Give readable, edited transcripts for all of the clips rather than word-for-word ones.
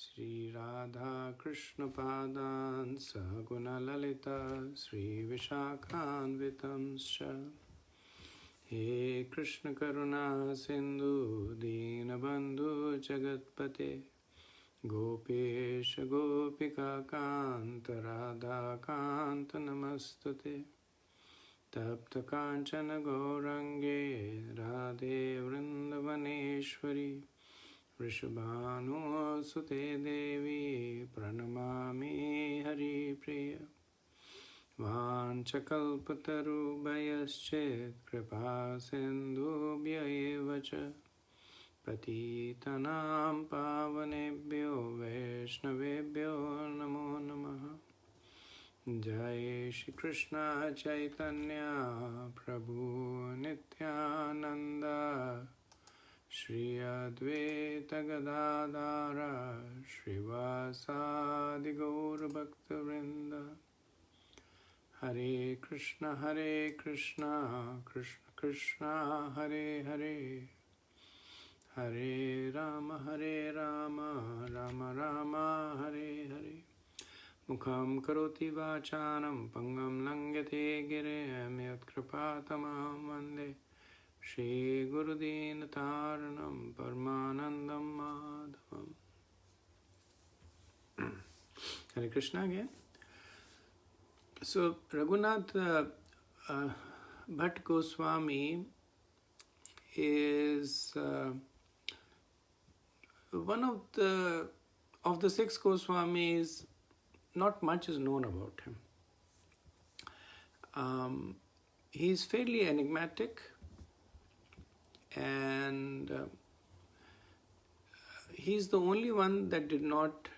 Sri Radha Krishna Padan Saguna Lalita Sri Vishakhanvitamscha He Krishna Karuna Sindhu Dinabandhu Jagatpate Gopesha Gopika Kanta Radha Kanta Namastute Tapta Kanchana Gaurange Radhe Vrindavaneshwari Vrishabhanu Sute Devi Pranamami Hari Priya Vanchakalpatarubhayaschet Kripa Sindhubhya Evacha Patitanam Pavanebhyo Vaishnavebhyo Namo Namaha Jai Shri Krishna Chaitanya Prabhu Nityananda Shri Advaita Gadadara Srivasadi Gaura Bhakta Vrinda Hare Krishna Krishna Krishna Hare Hare Hare Rama Rama Rama Hare Hare Mukham karoti vachanam pangam langyate girem yat kripatamam vande Shri Gurudin Taranam Parmanandam Madhavam. Hare Krishna again. So Raghunatha Bhatta Goswami is one of the six Goswamis. Not much is known about him. He is fairly enigmatic, and he's the only one that did not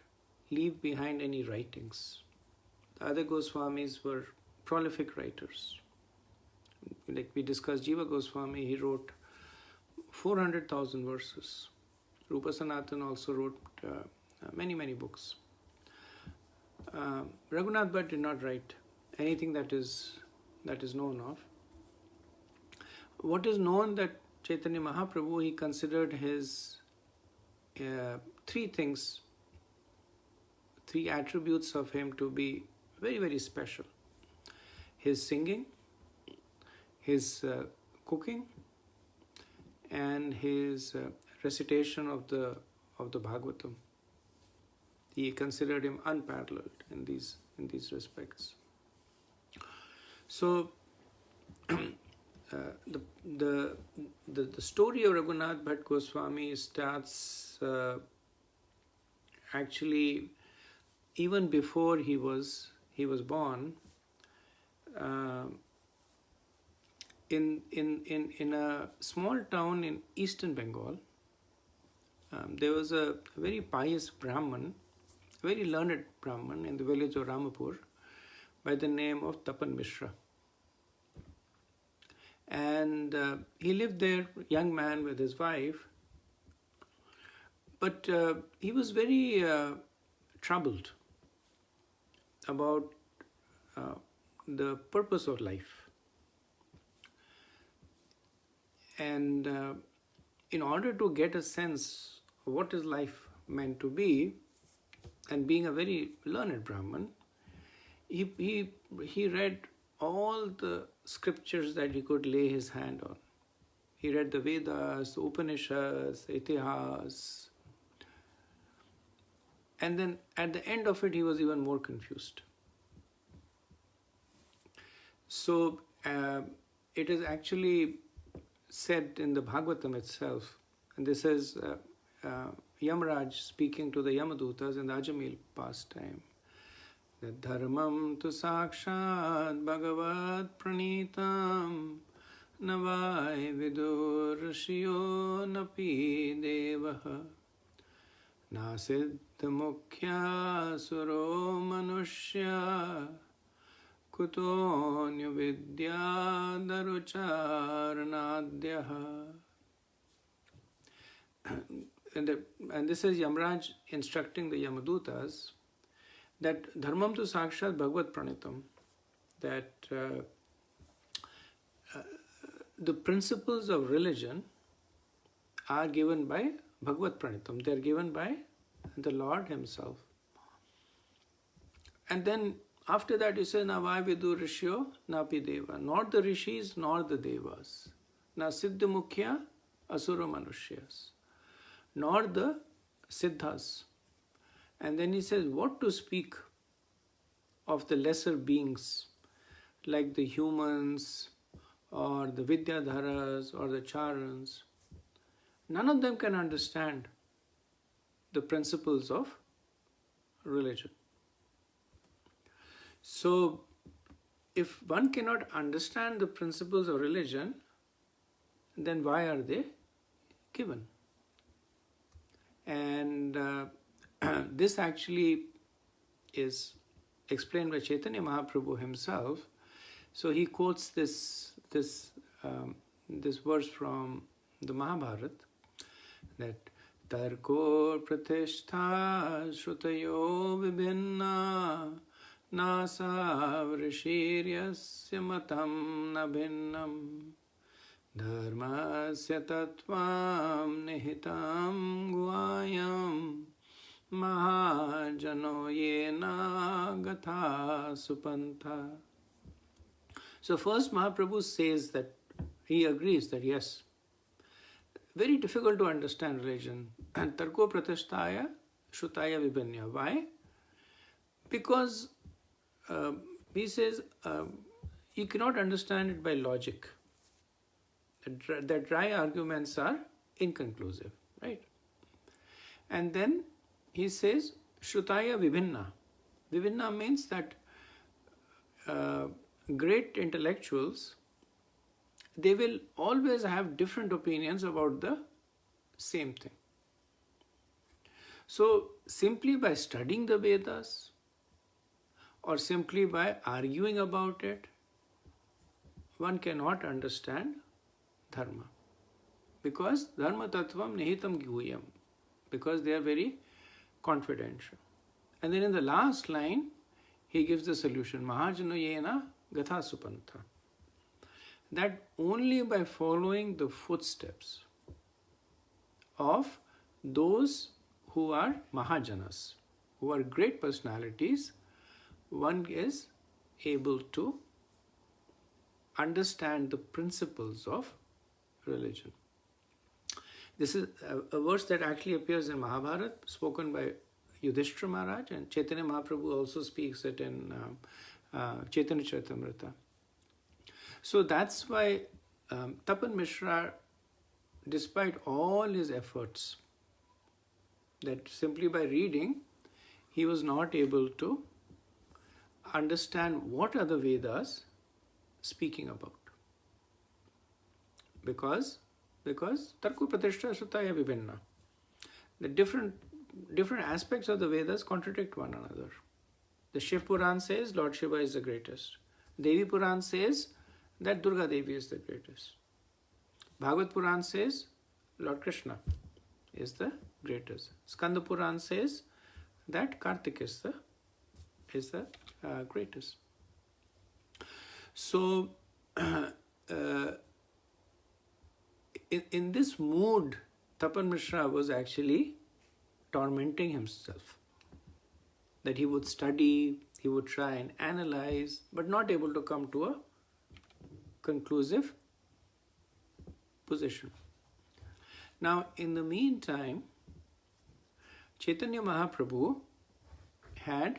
leave behind any writings. The other Goswamis were prolific writers. Like we discussed, Jiva Goswami, he wrote 400,000 verses. Rupa Sanatan also wrote many books. Raghunath Bhatt did not write anything that is known of. What is known that Chaitanya Mahaprabhu, he considered his three attributes of him to be very special. His singing, his cooking, and his recitation of the Bhagavatam. He considered him unparalleled in these respects. So the story of Raghunath Bhatt Goswami starts actually even before he was born. In a small town in eastern Bengal, there was a very pious Brahman, very learned Brahman in the village of Ramapur by the name of Tapan Mishra. And he lived there, young man with his wife, but he was very troubled about the purpose of life. And in order to get a sense of what is life meant to be, and being a very learned Brahman, he read all the scriptures that he could lay his hand on. He read the Vedas, the Upanishads, the Itihas. And then at the end of it, he was even more confused. So it is actually said in the Bhagavatam itself, and this is Yamraj speaking to the Yamadutas in the Ajamil pastime, that dharmam tu sakshat bhagavad pranitam navai vidur rishyo napi devaha nasidh mukhya suro manushya kutonyo vidya darucharnadyaha. And this is Yamraj instructing the Yamadutas that dharmam tu sakshat bhagavad pranitam, that the principles of religion are given by Bhagavad Pranitam. They are given by the Lord Himself. And then after that he says, Navai vidu rishyo napi deva. Not the rishis nor the devas. Na siddha mukhya asura manushyas. Nor the siddhas. And then he says, what to speak of the lesser beings like the humans or the Vidyadharas or the Charans. None of them can understand the principles of religion. So, if one cannot understand the principles of religion, then why are they given? And this actually is explained by Chaitanya Mahaprabhu himself. So he quotes this verse from the Mahabharata, that Tarko pratishtha shrutayo vibhinna nasa vrishiryasya matam na bhinnam dharmasya tattvam nihitam guayam mahajano yena gatha supantha. So first Mahaprabhu says that he agrees that yes, very difficult to understand religion. And Tarko Pratishtaya Shrutaya Vibhanya. Why? Because he says you cannot understand it by logic. The dry arguments are inconclusive, right? And then he says Shrutaya Vibhinna. Vibhinna means that great intellectuals, they will always have different opinions about the same thing. So simply by studying the Vedas or simply by arguing about it, one cannot understand dharma. Because dharma tattvam nihitam gyuyam. Because they are very confidential. And then in the last line, he gives the solution. Mahajano yena gatha supantha. That only by following the footsteps of those who are Mahajanas, who are great personalities, one is able to understand the principles of religion. This is a verse that actually appears in Mahabharata, spoken by Yudhishthira Maharaj, and Chaitanya Mahaprabhu also speaks it in Chaitanya Charitamrita. So that's why Tapan Mishra, despite all his efforts, that simply by reading, he was not able to understand what are the Vedas speaking about. Because Tarku Pratishtha Shrutaya Vibhinna. The different aspects of the Vedas contradict one another. The Shiv Puran says Lord Shiva is the greatest. Devi Puran says that Durga Devi is the greatest. Bhagavad Puran says Lord Krishna is the greatest. Skanda Puran says that Kartik is the greatest. So in this mood, Tapan Mishra was actually tormenting himself. That he would study, he would try and analyze, but not able to come to a conclusive position. Now, in the meantime, Chaitanya Mahaprabhu had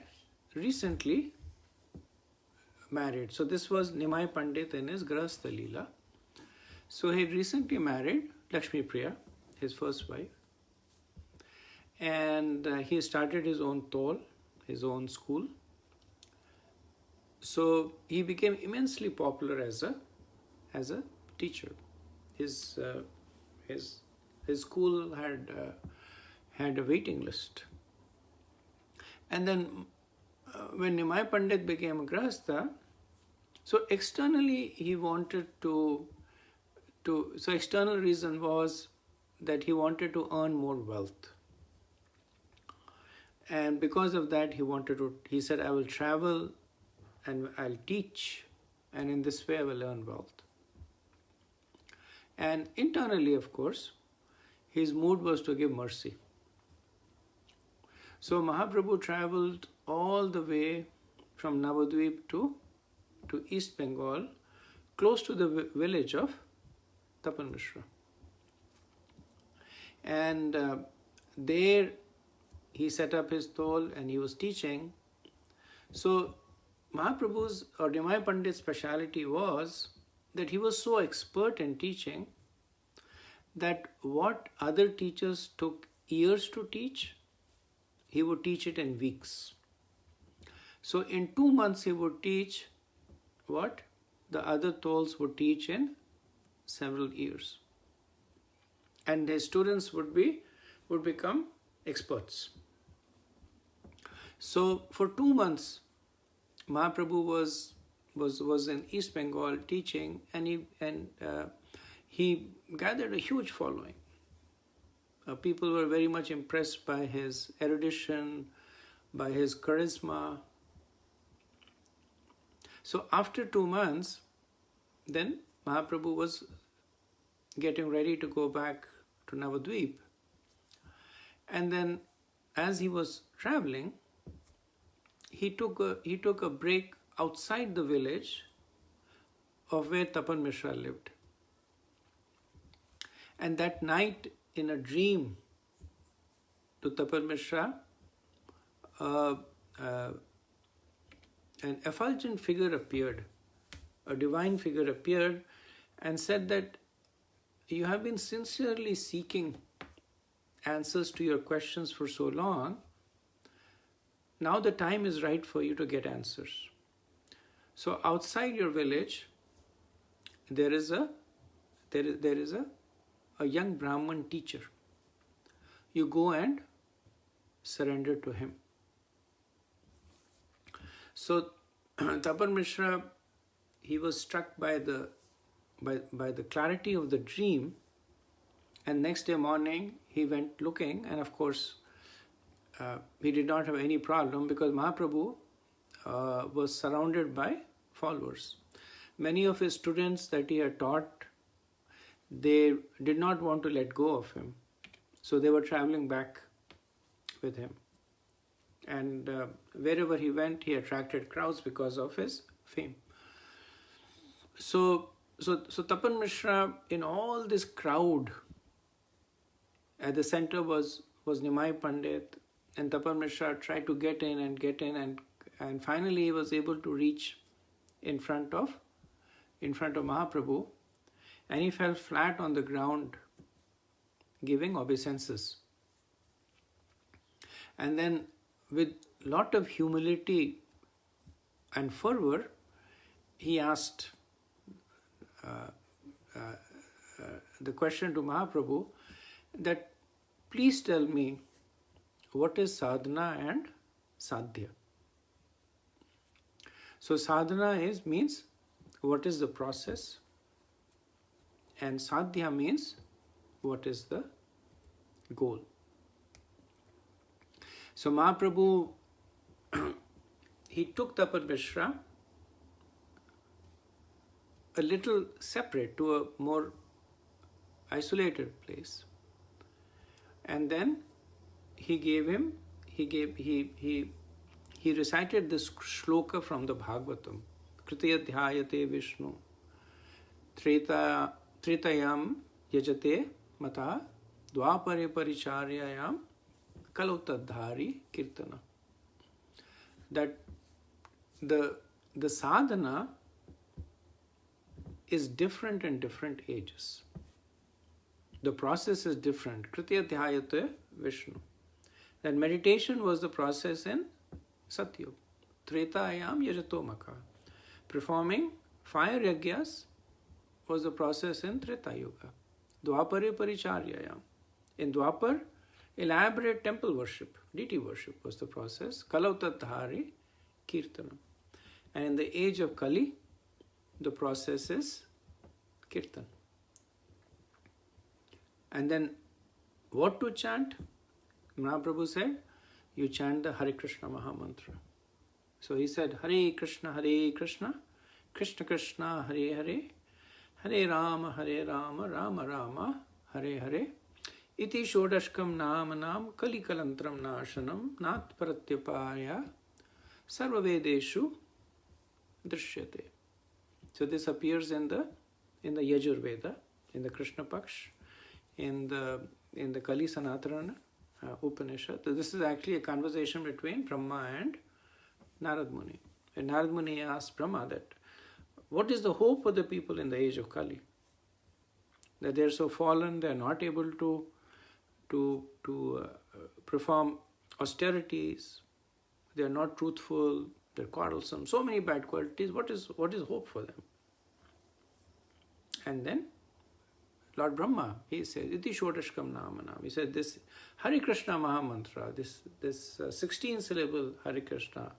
recently married. So this was Nimai Pandit in his Grahastha Leela. So he recently married Lakshmi Priya, his first wife. And he started his own toll, his own school. So he became immensely popular as a teacher. His school had a waiting list. And then when Nimai Pandit became a Grahastha, so externally he wanted so external reason was that he wanted to earn more wealth. And because of that, he said, I will travel and I'll teach, and in this way I will earn wealth. And internally, of course, his mood was to give mercy. So Mahaprabhu traveled all the way from Navadvip to East Bengal, close to the village of Tapan Mishra. And there he set up his stall and he was teaching. So Mahaprabhu's or Nimai Pandit's speciality was that he was so expert in teaching that what other teachers took years to teach, he would teach it in weeks. So in 2 months he would teach what the other tolls would teach in several years. And his students would become experts. So for 2 months, Mahaprabhu was in East Bengal teaching, and he gathered a huge following. People were very much impressed by his erudition, by his charisma. So after 2 months, then Mahaprabhu was getting ready to go back to Navadvip. And then as he was traveling, he took a break outside the village of where Tapan Mishra lived. And that night, in a dream to Tapan Mishra, an effulgent figure appeared, a divine figure appeared and said that you have been sincerely seeking answers to your questions for so long. Now the time is right for you to get answers. So outside your village, there is a young Brahman teacher. You go and surrender to him. So Tapan Mishra, he was struck by the clarity of the dream, and next day morning he went looking, and of course he did not have any problem because Mahaprabhu was surrounded by followers. Many of his students that he had taught, they did not want to let go of him, so they were traveling back with him. And wherever he went, he attracted crowds because of his fame. So Tapan Mishra, in all this crowd, at the center was Nimai Pandit, and Tapan Mishra tried to get in, and finally he was able to reach in front of Mahaprabhu, and he fell flat on the ground, giving obeisances. And then, with lot of humility and fervor, he asked the question to Mahaprabhu that, please tell me, what is sadhana and sadhya? So sadhana means what is the process, and sadhya means what is the goal. So Mahaprabhu, he took Tapan Mishra a little separate to a more isolated place, and then he recited this shloka from the Bhagavatam: Kritya dhyayate Vishnu tretayam yajate mata dvapare paricharyayam kalotadhari kirtana. That the sadhana is different in different ages. The process is different. Kritya dhyayate Vishnu. That meditation was the process in Satyug. Tretayam yajato maka. Performing fire yagyas was the process in Treta Yuga. Dvapare paricharyayam. In Dwapar, elaborate temple worship, deity worship was the process. Kalautatthari kirtanam. And in the age of Kali, the process is kirtan. And then what to chant? Mahaprabhu said, you chant the Hare Krishna Mahamantra. So he said, Hare Krishna, Krishna Krishna, Hare Hare, Hare Rama, Rama Rama, Hare Hare. Iti shodashkam namanam kalikalantram nashanam nat pratyapaya sarvavedeshu drishyate. So this appears in the Yajurveda, in the Krishna Paksh, in the Kali Sanatana Upanishad. So this is actually a conversation between Brahma and Narad Muni. And Narad Muni asked Brahma that, what is the hope for the people in the age of Kali? That they are so fallen, they are not able to perform austerities, they are not truthful, they are quarrelsome, so many bad qualities. What is hope for them? And then Lord Brahma, he says, Iti Shodashkam Namanam. He said, this Hare Krishna Mahamantra, this 16-syllable Hare Krishna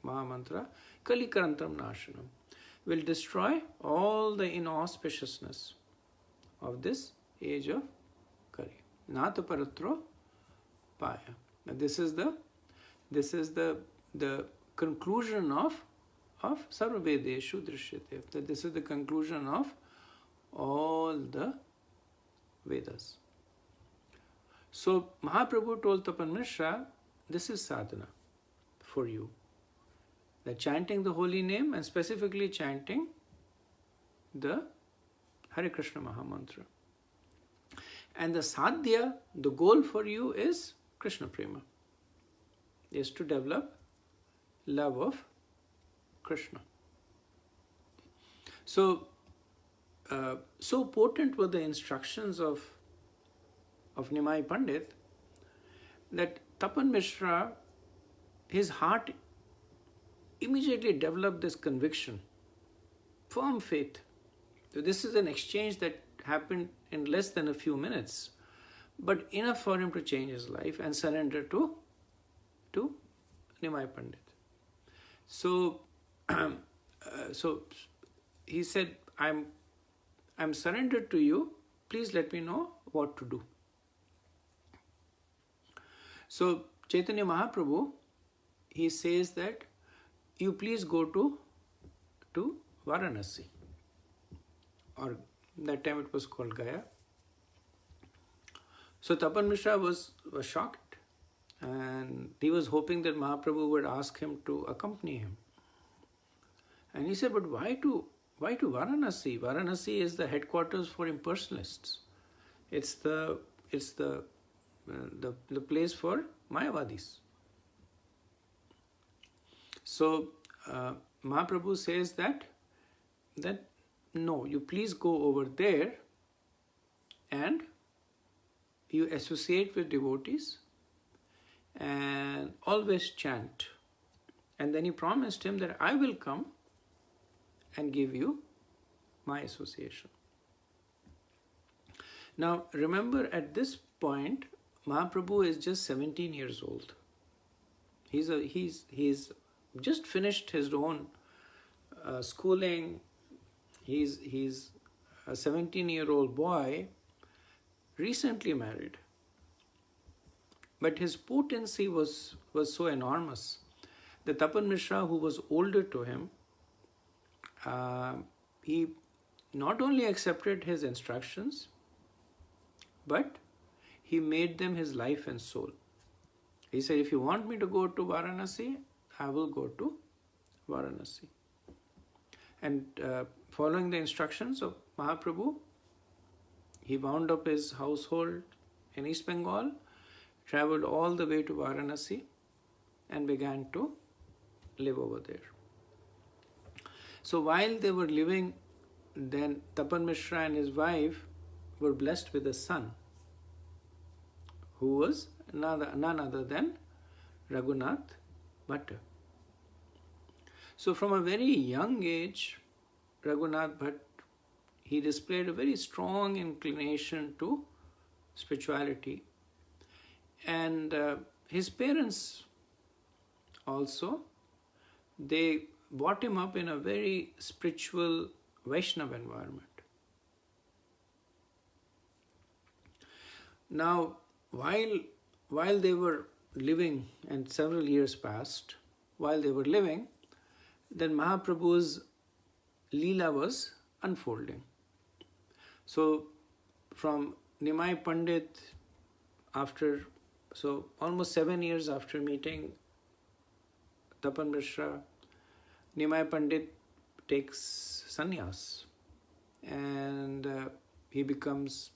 Mahamantra, Kalikarantam Nashanam, will destroy all the inauspiciousness of this age of Kali. Nata Paratro Paya. Now this is the conclusion of Sarvavedeshu Drishyate. That this is the conclusion of all the Vedas. So Mahaprabhu told Tapan Mishra, this is sadhana for you. That chanting the holy name and specifically chanting the Hare Krishna Mahamantra. And the sadhya, the goal for you is Krishna Prema. Is to develop love of Krishna. So potent were the instructions of Nimai Pandit that Tapan Mishra, his heart immediately developed this conviction, firm faith. So this is an exchange that happened in less than a few minutes, but enough for him to change his life and surrender to Nimai Pandit. So he said, I'm surrendered to you. Please let me know what to do. So Chaitanya Mahaprabhu, he says that you please go to Varanasi, or that time it was called Gaya. So Tapan Mishra was shocked, and he was hoping that Mahaprabhu would ask him to accompany him. And he said, but why to Varanasi? Varanasi is the headquarters for impersonalists. It's the place for Mayavadis. So Mahaprabhu says that no, you please go over there and you associate with devotees and always chant. And then he promised him that I will come and give you my association. Now remember, at this point Mahaprabhu is just 17 years old. He's just finished his own schooling. He's a 17-year-old boy, recently married. But his potency was so enormous that Tapan Mishra, who was older to him, he not only accepted his instructions, but he made them his life and soul. He said, if you want me to go to Varanasi, I will go to Varanasi. And following the instructions of Mahaprabhu, he wound up his household in East Bengal, traveled all the way to Varanasi, and began to live over there. So while they were living, then Tapan Mishra and his wife were blessed with a son, who was none other than Raghunath Bhatta. So from a very young age, Raghunath Bhatt, he displayed a very strong inclination to spirituality. And his parents also, they brought him up in a very spiritual Vaishnava environment. Now, while they were living, and several years passed, while they were living, then Mahaprabhu's Leela was unfolding. So from Nimai Pandit so almost 7 years after meeting Tapan Mishra, Nimai Pandit takes sannyas, and he becomes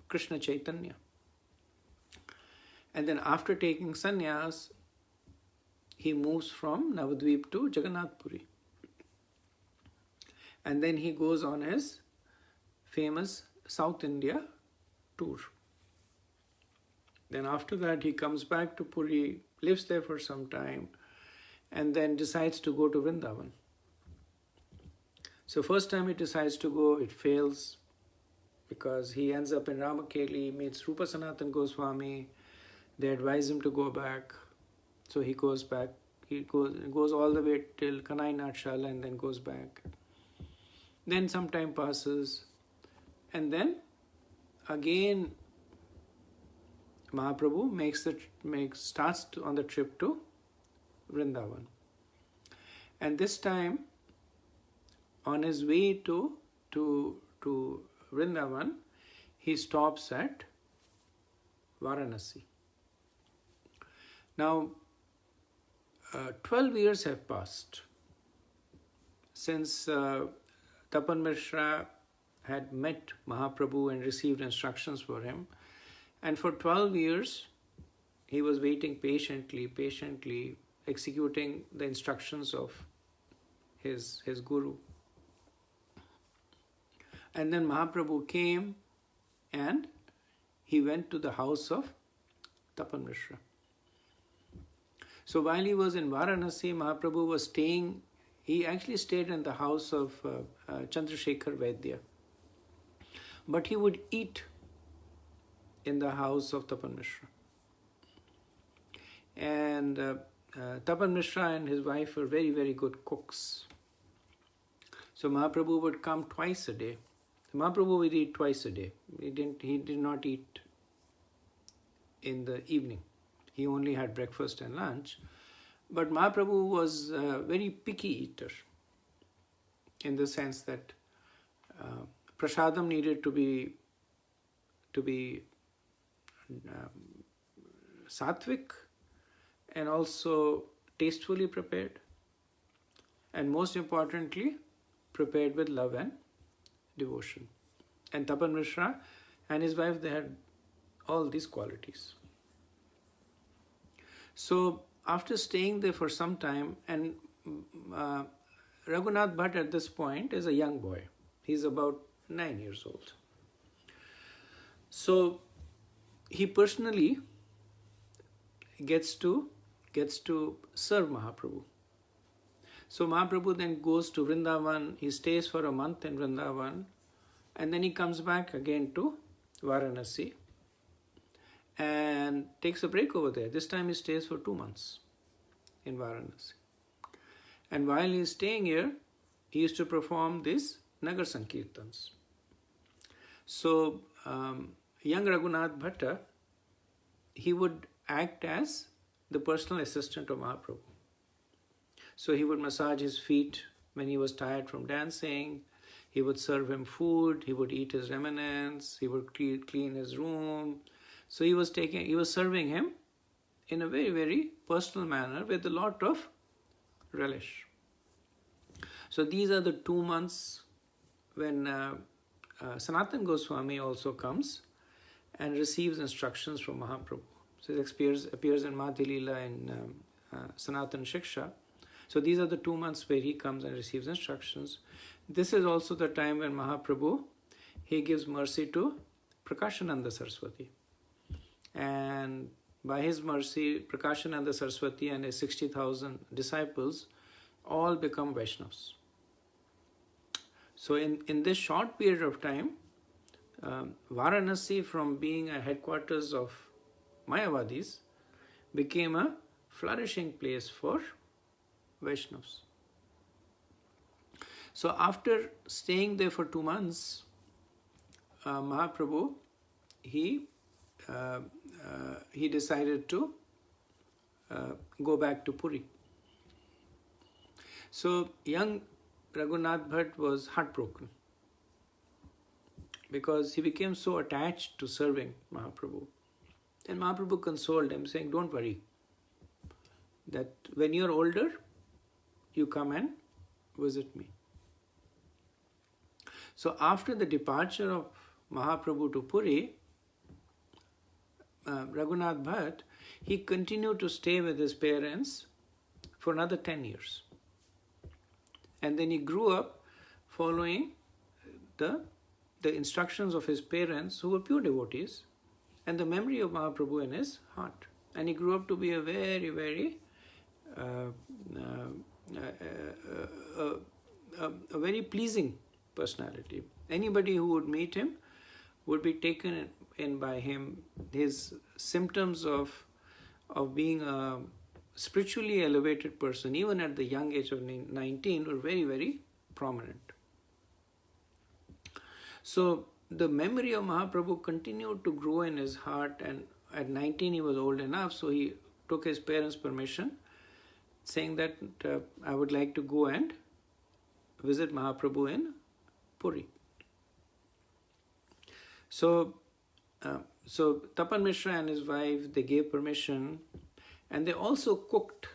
Krishna Chaitanya. And then after taking sannyas, he moves from Navadvip to Jagannath Puri. And then he goes on his famous South India tour. Then after that, he comes back to Puri, lives there for some time, and then decides to go to Vrindavan. So first time he decides to go, it fails, because he ends up in Ramakeli, meets Rupa Sanatan Goswami. They advise him to go back. So he goes back. He goes all the way till Kanai Natshala and then goes back. Then some time passes, and then again Mahaprabhu starts on the trip to Vrindavan. And this time, on his way to Vrindavan, he stops at Varanasi. Now, 12 years have passed since Tapan Mishra had met Mahaprabhu and received instructions for him. And for 12 years, he was waiting patiently, executing the instructions of his guru. And then Mahaprabhu came and he went to the house of Tapan Mishra. So while he was in Varanasi, Mahaprabhu was staying, he actually stayed in the house of Chandrasekhar Vaidya. But he would eat in the house of Tapan Mishra. And Tapan Mishra and his wife were very, very good cooks. So Mahaprabhu would come twice a day. Mahaprabhu would eat twice a day. He did not eat in the evening. He only had breakfast and lunch. But Mahaprabhu was a very picky eater, in the sense that prasadam needed to be sattvic and also tastefully prepared, and most importantly, prepared with love and devotion. And Tapan Mishra and his wife, they had all these qualities. So after staying there for some time, and Raghunath Bhatta at this point is a young boy. He's about 9 years old. So he personally gets to serve Mahaprabhu. So Mahaprabhu then goes to Vrindavan. He stays for a month in Vrindavan, and then he comes back again to Varanasi and takes a break over there. This time he stays for 2 months in Varanasi. And while he is staying here, he used to perform these Nagar Sankirtans. So young Raghunath Bhatta, he would act as the personal assistant of Mahaprabhu. So he would massage his feet when he was tired from dancing. He would serve him food. He would eat his remnants. He would clean his room. So he was serving him in a very, very personal manner with a lot of relish. So these are the 2 months when Sanatan Goswami also comes and receives instructions from Mahaprabhu. So it appears in Madhya Leela in Sanatan Shiksha. So these are the 2 months where he comes and receives instructions. This is also the time when Mahaprabhu, he gives mercy to Prakashananda Saraswati. And by his mercy, Prakashananda Saraswati and his 60,000 disciples all become Vaishnavas. So in this short period of time, Varanasi, from being a headquarters of Mayavadis, became a flourishing place for Vaishnavas. So after staying there for 2 months, Mahaprabhu, he decided to go back to Puri. So young Raghunath Bhatt was heartbroken. because he became so attached to serving Mahaprabhu. And Mahaprabhu consoled him, saying, don't worry, that when you're older, you come and visit me. So after the departure of Mahaprabhu to Puri, Raghunath Bhatt, he continued to stay with his parents for another 10 years. And then he grew up following the instructions of his parents, who were pure devotees, and the memory of Mahaprabhu in his heart. And he grew up to be a very, very a very pleasing personality. Anybody who would meet him would be taken in by him. His symptoms of being a spiritually elevated person, even at the young age of 19, were very, very prominent. So the memory of Mahaprabhu continued to grow in his heart, and at 19 he was old enough, so he took his parents' permission, saying that I would like to go and visit Mahaprabhu in Puri. So Tapan Mishra and his wife, they gave permission, and they also cooked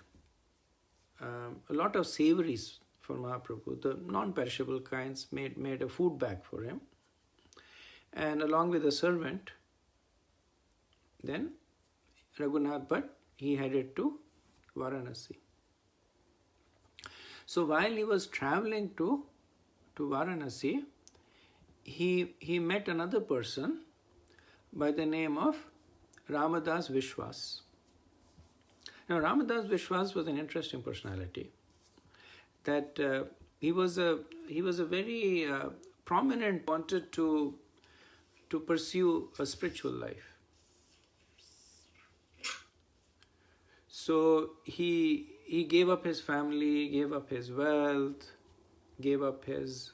a lot of savories for Mahaprabhu, the non-perishable kinds, made a food bag for him. And along with a servant, then Raghunath Bhatt, he headed to Varanasi. So while he was traveling to Varanasi, he met another person by the name of Ramadas Vishwas. Now, Ramadas Vishwas was an interesting personality. That he was a very prominent, wanted to pursue a spiritual life. So he gave up his family, gave up his wealth, gave up his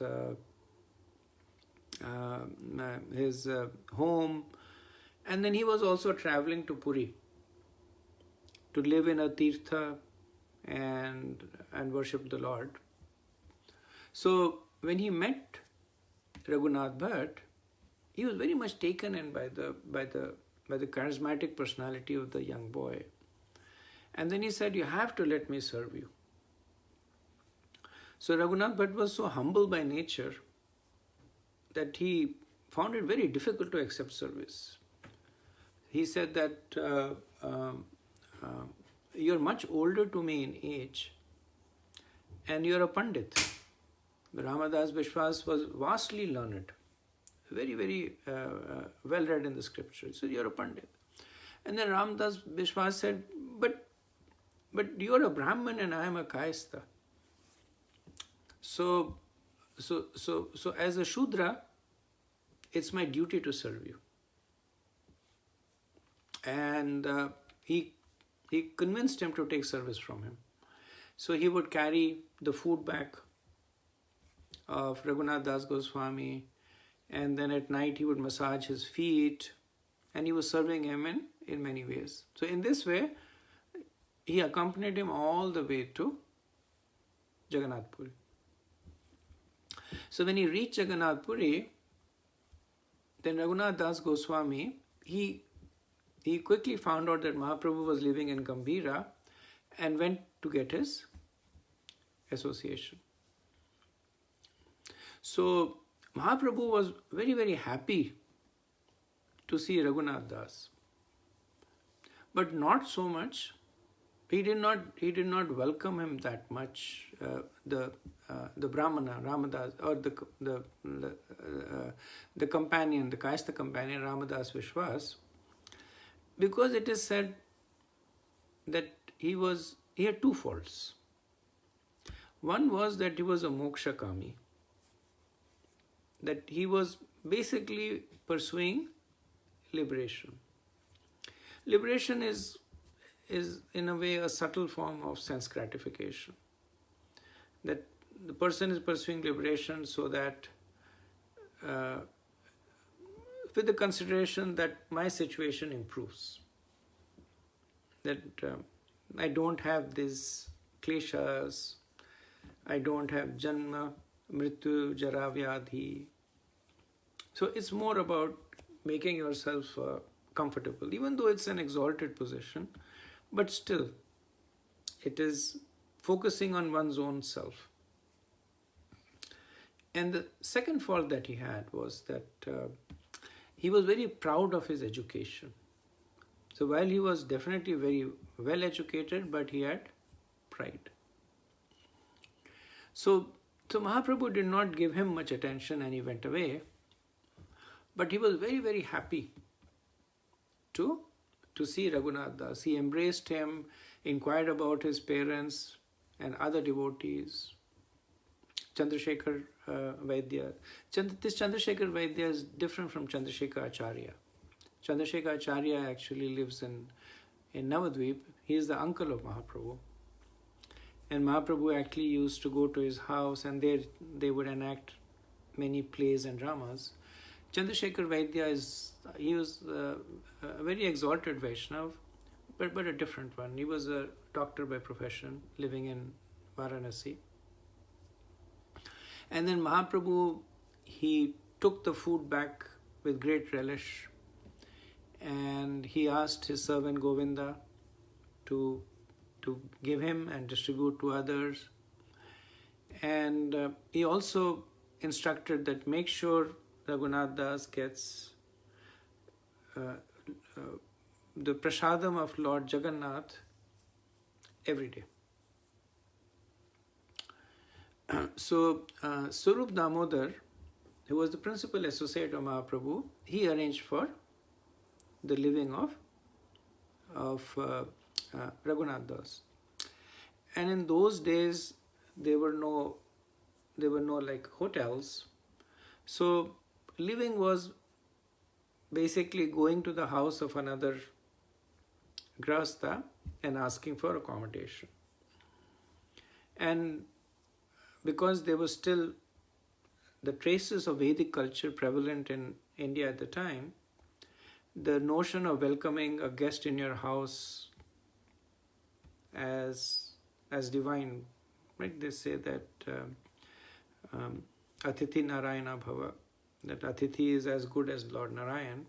home, and then he was also traveling to Puri to live in a tirtha and worship the Lord. So when he met Raghunath Bhatt, he was very much taken in by the charismatic personality of the young boy. And then he said, you have to let me serve you. So Raghunath Bhatt was so humble by nature that he found it very difficult to accept service. He said that you're much older to me in age, and you're a Pandit. Ramadas Vishwas was vastly learned, very, very well read in the scripture. So you're a Pandit. And then Ramadas Vishwas said, but you're a Brahmin and I am a Kayastha. So as a Shudra, it's my duty to serve you. And he convinced him to take service from him. So he would carry the food bag of Raghunath Das Goswami, and then at night he would massage his feet, and he was serving him in many ways. So in this way, he accompanied him all the way to Jagannath Puri. So when he reached Jagannath Puri, then Raghunath Das Goswami, he quickly found out that Mahaprabhu was living in Gambhira and went to get his association. So Mahaprabhu was very, very happy to see Raghunath Das, but not so much. He did not welcome him that much. The Brahmana Ramadas, or the companion, the Kayastha companion Ramadas Vishwas, because it is said that he had two faults. One was that he was a moksha kami, that he was basically pursuing liberation. Liberation is in a way a subtle form of sense gratification. That the person is pursuing liberation so that with the consideration that my situation improves. That I don't have these kleshas, I don't have janma, mrityu, jara, vyadhi. So it's more about making yourself comfortable, even though it's an exalted position, but still it is focusing on one's own self. And the second fault that he had was that he was very proud of his education. So while he was definitely very well educated, but he had pride. So Mahaprabhu did not give him much attention and he went away. But he was very, very happy to see Raghunatha Das. He embraced him, inquired about his parents and other devotees. Chandrasekhar Vaidya. This Chandrasekhar Vaidya is different from Chandrasekhar Acharya. Chandrasekhar Acharya actually lives in Navadvip. He is the uncle of Mahaprabhu. And Mahaprabhu actually used to go to his house and there they would enact many plays and dramas. Chandrasekhar Vaidya was a very exalted Vaishnav, but a different one. He was a doctor by profession living in Varanasi. And then Mahaprabhu, he took the food back with great relish and he asked his servant Govinda to give him and distribute to others. And he also instructed that make sure Raghunatha Das gets the prasadam of Lord Jagannath every day. So Swarup Damodar, who was the principal associate of Mahaprabhu, he arranged for the living of Raghunatha Das. And in those days there were no like hotels. So living was basically going to the house of another grahastha and asking for accommodation. And because there was still the traces of Vedic culture prevalent in India at the time, the notion of welcoming a guest in your house as divine, right? They say that Atithi Narayana Bhava, that Atithi is as good as Lord Narayan.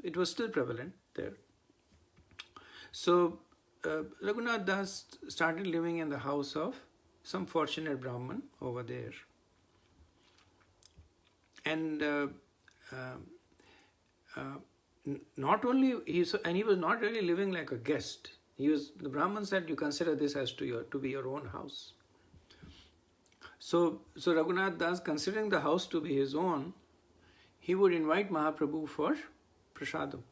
It was still prevalent there. So Raghunatha Das started living in the house of some fortunate Brahman over there. And not only he was not really living like a guest. The Brahman said, you consider this as to be your own house. So Raghunatha Das, considering the house to be his own, he would invite Mahaprabhu for prasadam.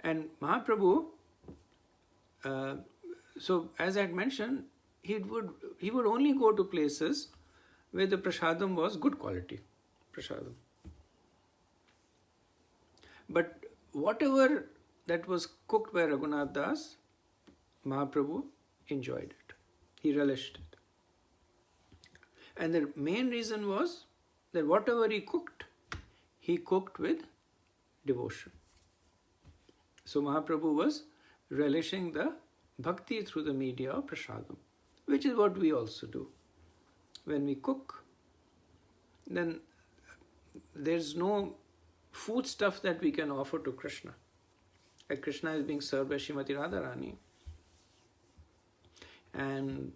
And Mahaprabhu, so as I had mentioned, he would only go to places where the prasadam was good quality prasadam. But whatever that was cooked by Raghunatha Das, Mahaprabhu enjoyed it. He relished it. And the main reason was that whatever he cooked with devotion. So Mahaprabhu was relishing the bhakti through the media of prasadam, which is what we also do. When we cook, then there's no food stuff that we can offer to Krishna. Like Krishna is being served by Srimati Radharani. And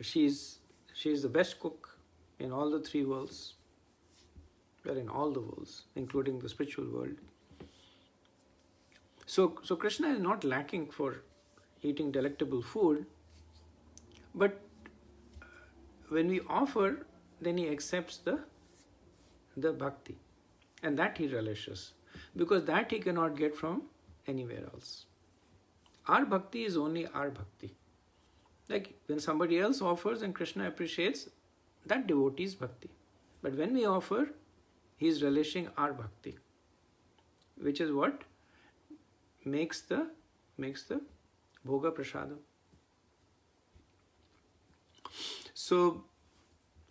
she's the best cook in all the three worlds. Well, in all the worlds, including the spiritual world. So Krishna is not lacking for eating delectable food, but when we offer, then he accepts the bhakti, and that he relishes, because that he cannot get from anywhere else. Our bhakti is only our bhakti. Like when somebody else offers and Krishna appreciates, that devotee's bhakti. But when we offer, he is relishing our bhakti, which is what makes the bhoga prasadam. So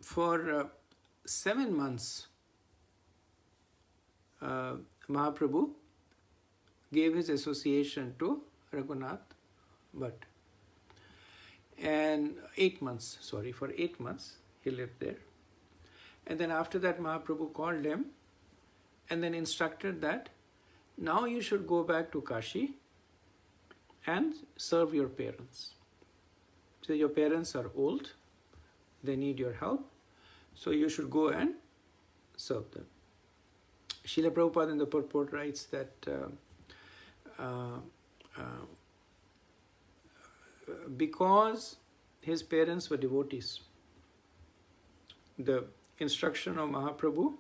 for 7 months, Mahaprabhu gave his association to Raghunath Bhatt. And for 8 months he lived there. And then after that, Mahaprabhu called him and then instructed that now you should go back to Kashi and serve your parents. So your parents are old, they need your help, so you should go and serve them. Srila Prabhupada in the purport writes that because his parents were devotees, the instruction of Mahaprabhu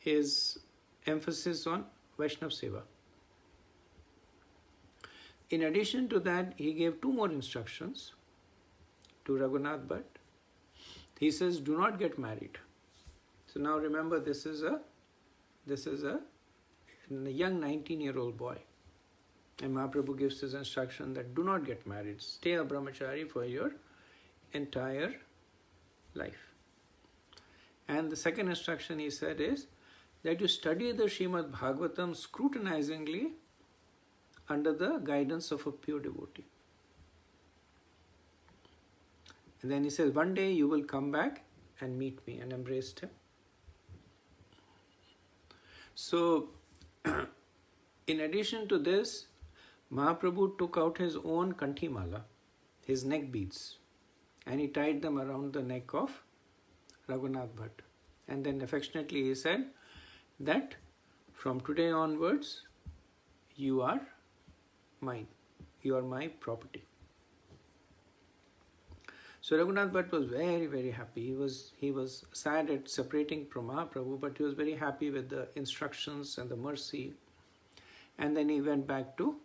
is emphasis on Vaishnava Seva. In addition to that, he gave two more instructions to Raghunatha Bhatta. He says, do not get married. So now remember, this is a young 19-year-old boy. And Mahaprabhu gives his instruction that do not get married. Stay a brahmachari for your entire life. And the second instruction he said is that you study the Srimad Bhagavatam scrutinizingly under the guidance of a pure devotee. And then he says, one day you will come back and meet me, and embraced him. So, in addition to this, Mahaprabhu took out his own kanthimala, his neck beads, and he tied them around the neck of Raghunatha Bhatta. And then affectionately he said that from today onwards, you are mine. You are my property. So Raghunatha Bhatta was very, very happy. He was sad at separating from Mahaprabhu, but he was very happy with the instructions and the mercy. And then he went back to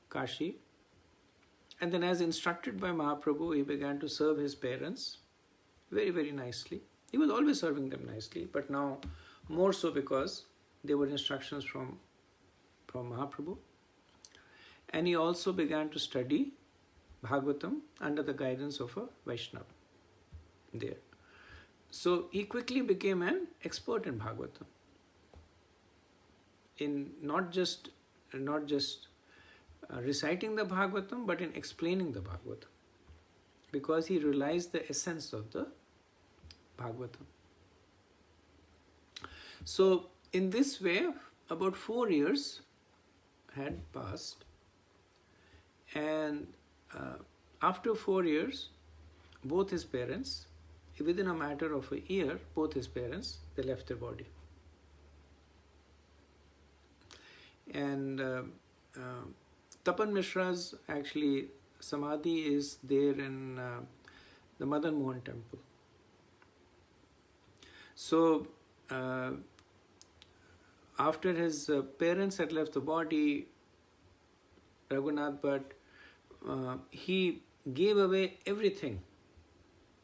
Kashi. And then as instructed by Mahaprabhu, he began to serve his parents very, very nicely. He was always serving them nicely, but now more so because they were instructions from Mahaprabhu. And he also began to study Bhagavatam under the guidance of a Vaishnava there. So he quickly became an expert in Bhagavatam. In not just reciting the Bhagavatam, but in explaining the Bhagavatam. Because he realized the essence of the Bhagavatam. So in this way, about 4 years had passed, and after 4 years, both his parents, within a matter of a year, both his parents, they left their body. And Tapan Mishra's actually Samadhi is there in the Madan Mohan temple. So after his parents had left the body, Raghunatha Bhatta, he gave away everything,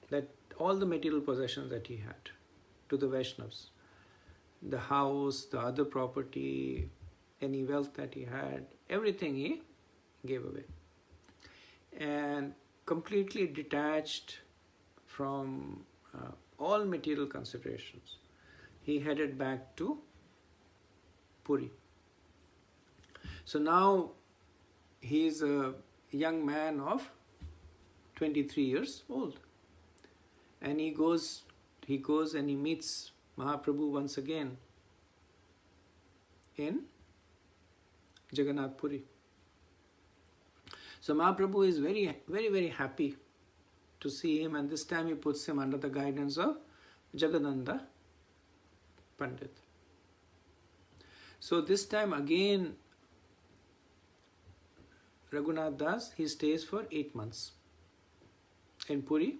that all the material possessions that he had, to the Vaishnavas. The house, the other property, any wealth that he had, everything he gave away. And completely detached from all material considerations, he headed back to Puri. So now he is a young man of 23 years old, and he goes and he meets Mahaprabhu once again in Jagannath Puri. So Mahaprabhu is very, very, very happy to see him, and this time he puts him under the guidance of Jagananda Pandit. So this time again, Raghunath Das, he stays for 8 months in Puri.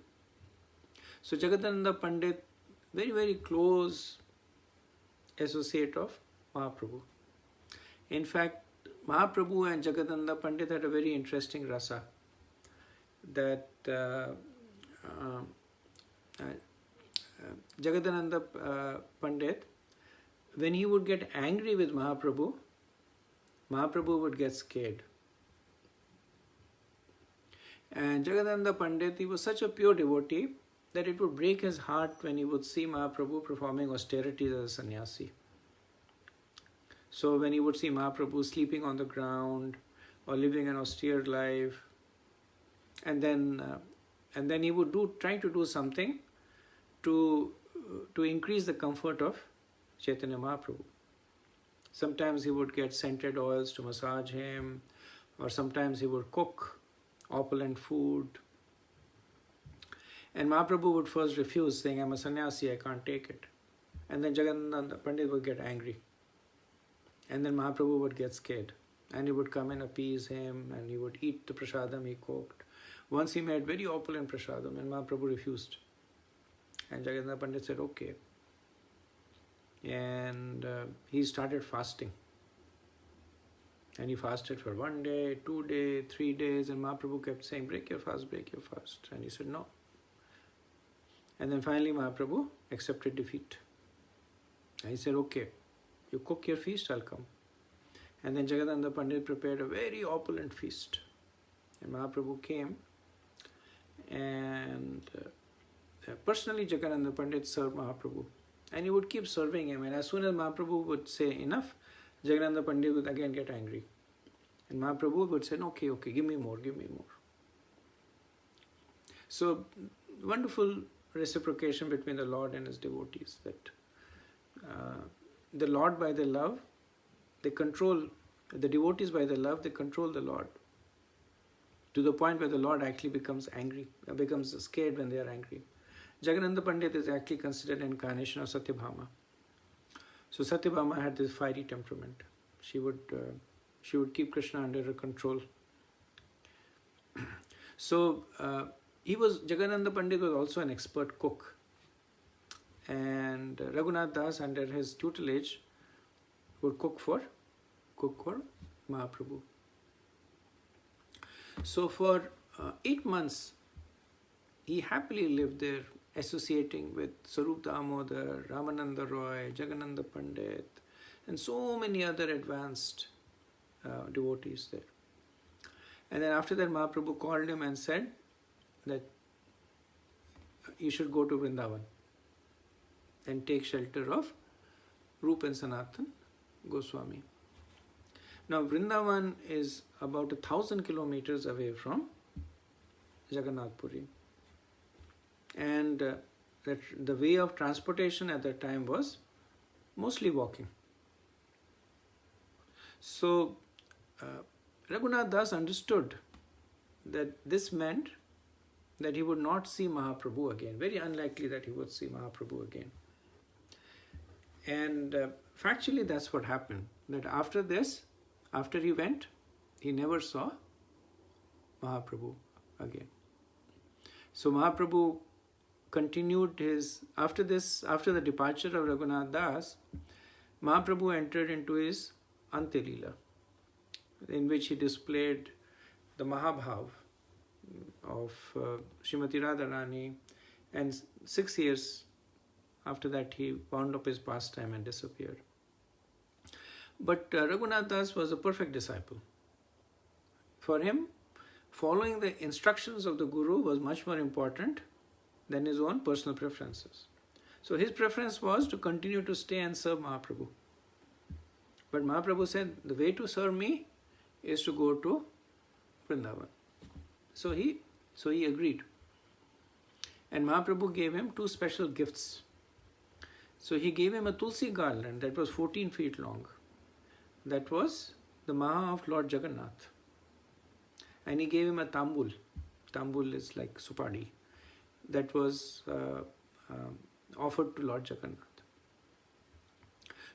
So Jagadananda Pandit, very, very close associate of Mahaprabhu. In fact, Mahaprabhu and Jagadananda Pandit had a very interesting rasa, that Jagadananda Pandit, when he would get angry with Mahaprabhu, Mahaprabhu would get scared. And Jagadananda Pandit, he was such a pure devotee that it would break his heart when he would see Mahaprabhu performing austerities as a sannyasi. So when he would see Mahaprabhu sleeping on the ground or living an austere life, and then he would try to do something to to increase the comfort of Chaitanya Mahaprabhu. Sometimes he would get scented oils to massage him, or sometimes he would cook opulent food. And Mahaprabhu would first refuse, saying, I'm a sannyasi, I can't take it. And then Jagannath Pandit would get angry. And then Mahaprabhu would get scared. And he would come and appease him, and he would eat the prasadam he cooked. Once he made very opulent prasadam, and Mahaprabhu refused. And Jagannath Pandit said, okay. And he started fasting. And he fasted for 1 day, 2 days, 3 days, and Mahaprabhu kept saying, break your fast, break your fast. And he said, no. And then finally Mahaprabhu accepted defeat. And he said, okay, you cook your feast, I'll come. And then Jagannath Pandit prepared a very opulent feast. And Mahaprabhu came, and personally Jagannath Pandit served Mahaprabhu. And he would keep serving him. And as soon as Mahaprabhu would say enough, Jagannath Pandit would again get angry. And Mahaprabhu would say, okay, give me more, give me more. So, wonderful reciprocation between the Lord and his devotees, that the Lord by their love, they control, the devotees by their love, they control the Lord, to the point where the Lord actually becomes angry, becomes scared when they are angry. Jagannath Pandit is actually considered an incarnation of Satyabhama. So Satyabhama had this fiery temperament. She would keep Krishna under her control. So Jagannath Pandit was also an expert cook. And Raghunath Das, under his tutelage, would cook for Mahaprabhu. So for 8 months, he happily lived there, associating with Sarup Damodar, Ramananda Roy, Jagannath Pandit, and so many other advanced devotees there. And then after that, Mahaprabhu called him and said that you should go to Vrindavan and take shelter of Rupa and Sanatan Goswami. Now Vrindavan is about 1,000 kilometers away from Jagannath Puri. And that the way of transportation at that time was mostly walking. So Raghunath Das understood that this meant that he would not see Mahaprabhu again. Very unlikely that he would see Mahaprabhu again. And factually that's what happened. That after this, after he went, he never saw Mahaprabhu again. So Mahaprabhu continued his, after the departure of Raghunath Das, Mahaprabhu entered into his Antilila, in which he displayed the Mahabhav of Srimati Radharani, and 6 years after that he wound up his pastime and disappeared. But Raghunath Das was a perfect disciple. For him, following the instructions of the Guru was much more important than his own personal preferences. So his preference was to continue to stay and serve Mahaprabhu. But Mahaprabhu said, the way to serve me is to go to Vrindavan. So he agreed. And Mahaprabhu gave him 2 special gifts. So he gave him a Tulsi garland that was 14 feet long. That was the Maha of Lord Jagannath. And he gave him a tambul. Tambul is like supadi. That was offered to Lord Jagannath.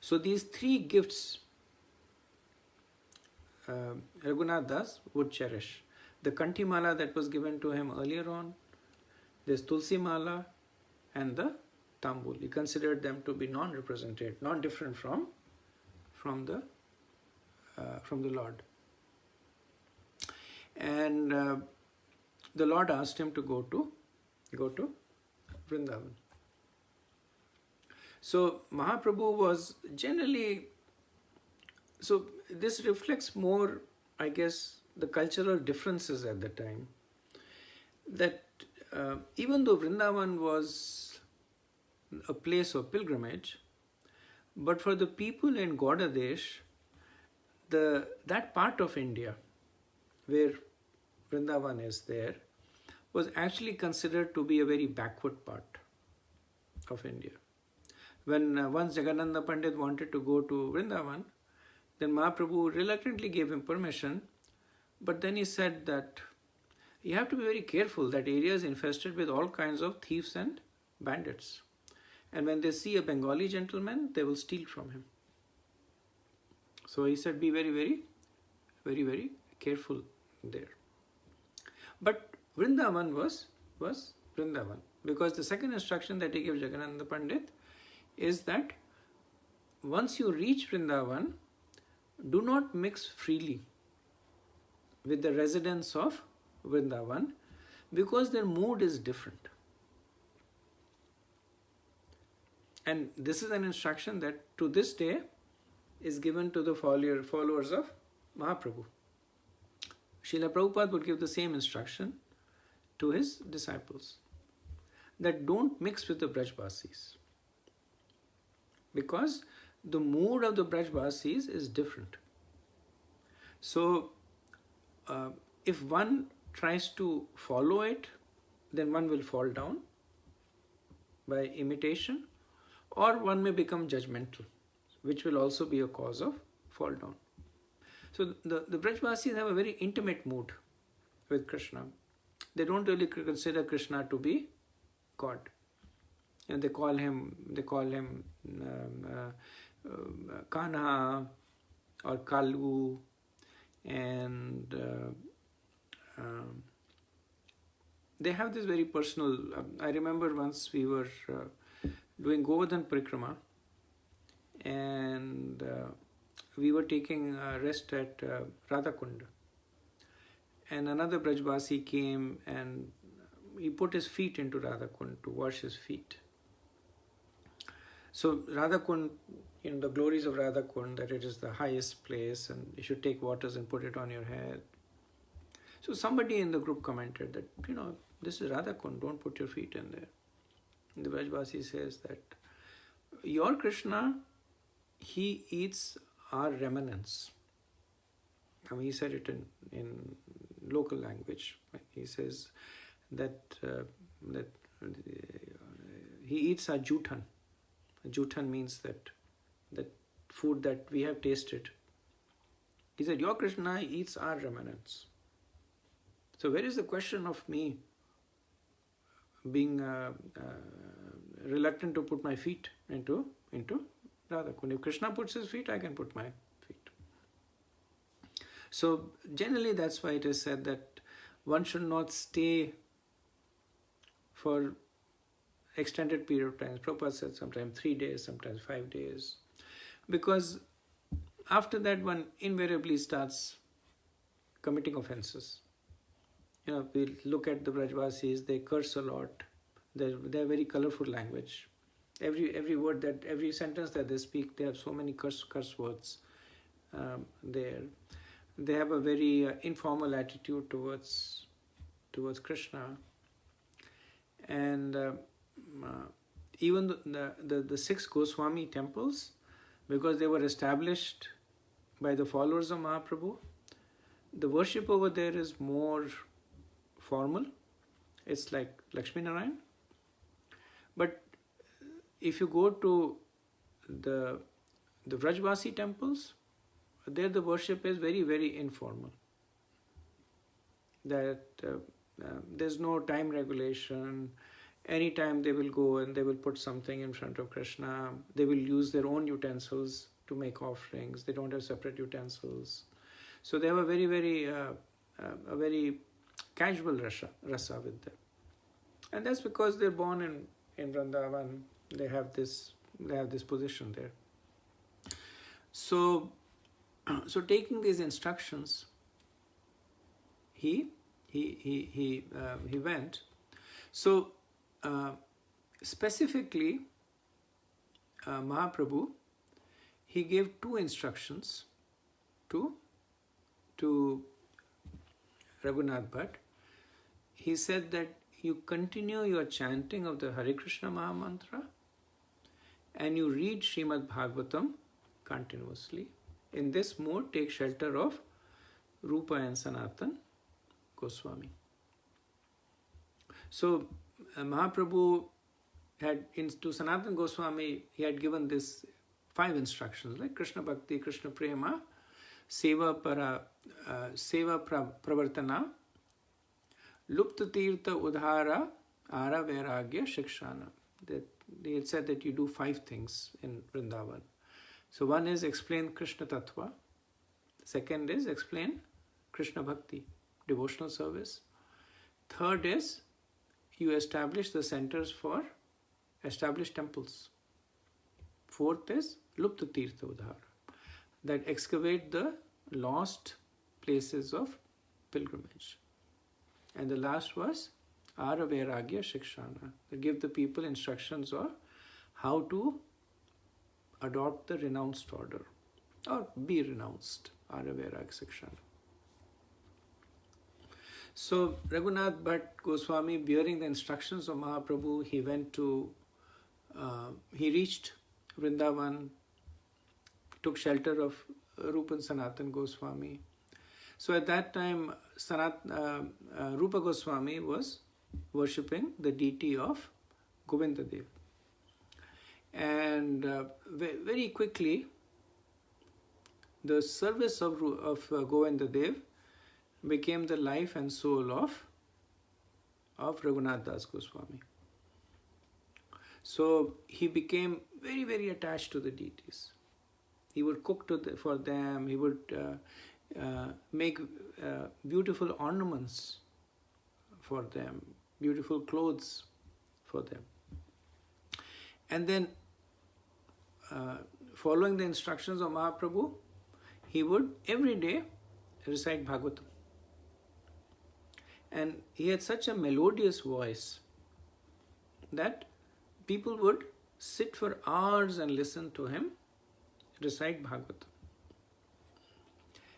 So these 3 gifts Raghunath Das would cherish. The Kanti Mala that was given to him earlier on, this Tulsi Mala, and the Tambul. He considered them to be non-representative, not different from the Lord. And the Lord asked him to go to Vrindavan. So Mahaprabhu was generally, so this reflects more, I guess, the cultural differences at the time. That even though Vrindavan was a place of pilgrimage, but for the people in Gaudadesh, that part of India where Vrindavan is there was actually considered to be a very backward part of India. When once Jagannatha Pandit wanted to go to Vrindavan, then Mahaprabhu reluctantly gave him permission, but then he said that you have to be very careful. That area is infested with all kinds of thieves and bandits. And when they see a Bengali gentleman, they will steal from him. So he said, be very, very, very, very careful there. But Vrindavan was Vrindavan. Because the second instruction that he gave Jagannatha Pandit is that once you reach Vrindavan, do not mix freely with the residents of Vrindavan, because their mood is different. And this is an instruction that to this day is given to the followers of Mahaprabhu. Srila Prabhupada would give the same instruction to his disciples, that don't mix with the Brajbasis, because the mood of the Brajbasis is different. So if one tries to follow it, then one will fall down by imitation, or one may become judgmental, which will also be a cause of fall down. So the Brajbasis have a very intimate mood with Krishna. They don't really consider Krishna to be God. And they call him Kanha or Kalu, and they have this very personal. I remember once we were doing Govardhan Parikrama, and we were taking a rest at Radhakund, and another Brajbasi came and he put his feet into Radhakund to wash his feet. So Radhakund, the glories of Radhakund, that it is the highest place and you should take waters and put it on your head. So somebody in the group commented that, this is Radhakund, don't put your feet in there. And the Brajbasi says that your Krishna, he eats our remnants. I mean, he said it in local language. He says that he eats our jutan. Jutan means that food that we have tasted. He said, your Krishna eats our remnants. So where is the question of me being reluctant to put my feet into Radhakund? If Krishna puts his feet, I can put my feet. So generally that's why it is said that one should not stay for extended period of time. Prabhupada said sometimes 3 days, sometimes 5 days. Because after that one invariably starts committing offenses. We look at the Brajbasis, they curse a lot. They're very colorful language. Every word every sentence that they speak, they have so many curse words there. They have a very informal attitude towards Krishna. And even the 6 Goswami temples, because they were established by the followers of Mahaprabhu, the worship over there is more formal. It's like Lakshmi Narayan. But if you go to the Vrajvasi temples, there the worship is very, very informal. That there's no time regulation. Anytime they will go and they will put something in front of Krishna. They will use their own utensils to make offerings. They don't have separate utensils. So they have a very, very casual rasa with them. And that's because they're born in Vrindavan. They have this position there. So taking these instructions, he went. So specifically, Mahaprabhu, he gave 2 instructions to Raghunath Bhatt. He said that you continue your chanting of the Hare Krishna Mahamantra and you read Srimad Bhagavatam continuously. In this mode, take shelter of Rupa and Sanatan Goswami. So Mahaprabhu to Sanatana Goswami, he had given this 5 instructions, like Krishna Bhakti, Krishna Prema, Seva Pravartana, Lupta Tirtha Udhara, Ara Vairagya Shikshana. That they had said that you do 5 things in Vrindavan. So one is explain Krishna Tattva. Second is explain Krishna Bhakti, devotional service. Third is you establish the centers for established temples. Fourth is Lupta Tirtha Udhara, that excavate the lost places of pilgrimage. And the last was Ara Vairagya Shikshana, that give the people instructions of how to adopt the renounced order or be renounced. Ara Vairagya Shikshana. So Raghunath Bhatt Goswami, bearing the instructions of Mahaprabhu, he reached Vrindavan, took shelter of Rupa and Sanatan Goswami. So at that time, Rupa Goswami was worshipping the deity of Govindadev. And very quickly, the service of Govindadev became the life and soul of Raghunath Das Goswami. So he became very, very attached to the deities. He would cook for them, he would make beautiful ornaments for them, beautiful clothes for them. And then, following the instructions of Mahaprabhu, he would every day recite Bhagavatam. And he had such a melodious voice that people would sit for hours and listen to him recite Bhagavatam.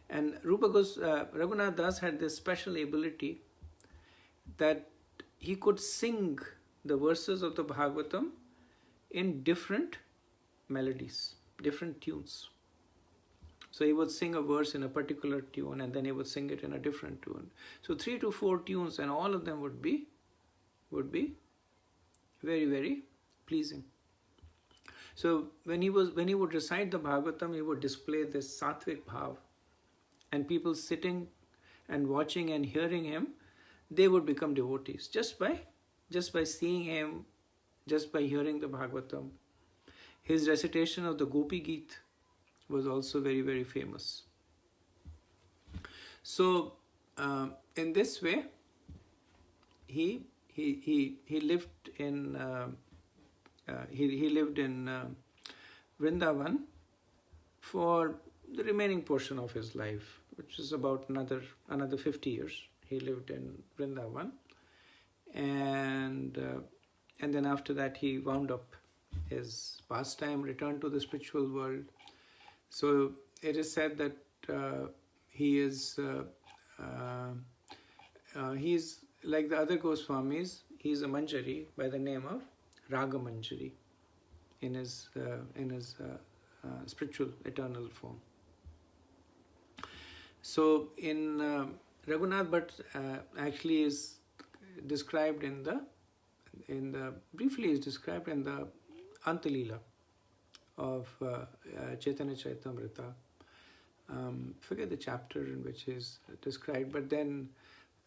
And Raghunath Das had this special ability that he could sing the verses of the Bhagavatam in different melodies, different tunes. So he would sing a verse in a particular tune and then he would sing it in a different tune. So 3 to 4 tunes, and all of them would be very, very pleasing. So when he would recite the Bhagavatam, he would display this sattvic bhav, and people sitting and watching and hearing him, they would become devotees just by seeing him, just by hearing the Bhagavatam. His recitation of the Gopi Geet was also very, very famous. So in this way, he lived in Vrindavan for the remaining portion of his life, which is about another 50 years. He lived in Vrindavan, and then after that he wound up his pastime, returned to the spiritual world. So it is said that he's like the other Goswamis. He's a Manjari by the name of Raga Manjari in his spiritual eternal form. So in Raghunath Bhatt actually is described briefly is described in the Antalila of Chaitanya Charitamrita. Forget the chapter in which is described, but then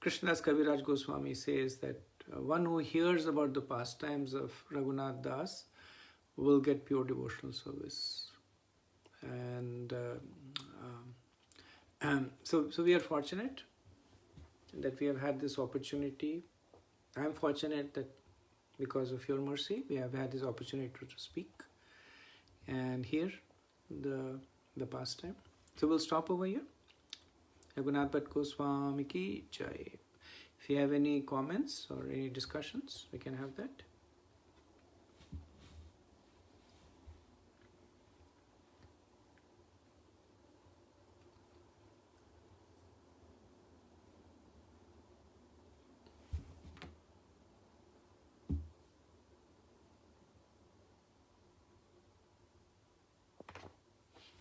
Krishnadas Kaviraj Goswami says that one who hears about the pastimes of Raghunath Das will get pure devotional service. And so we are fortunate that we have had this opportunity. I am fortunate that because of your mercy, we have had this opportunity to speak and hear the pastime. So we'll stop over here. Raghunath Bhatt Goswami ki jai. If you have any comments or any discussions, we can have that.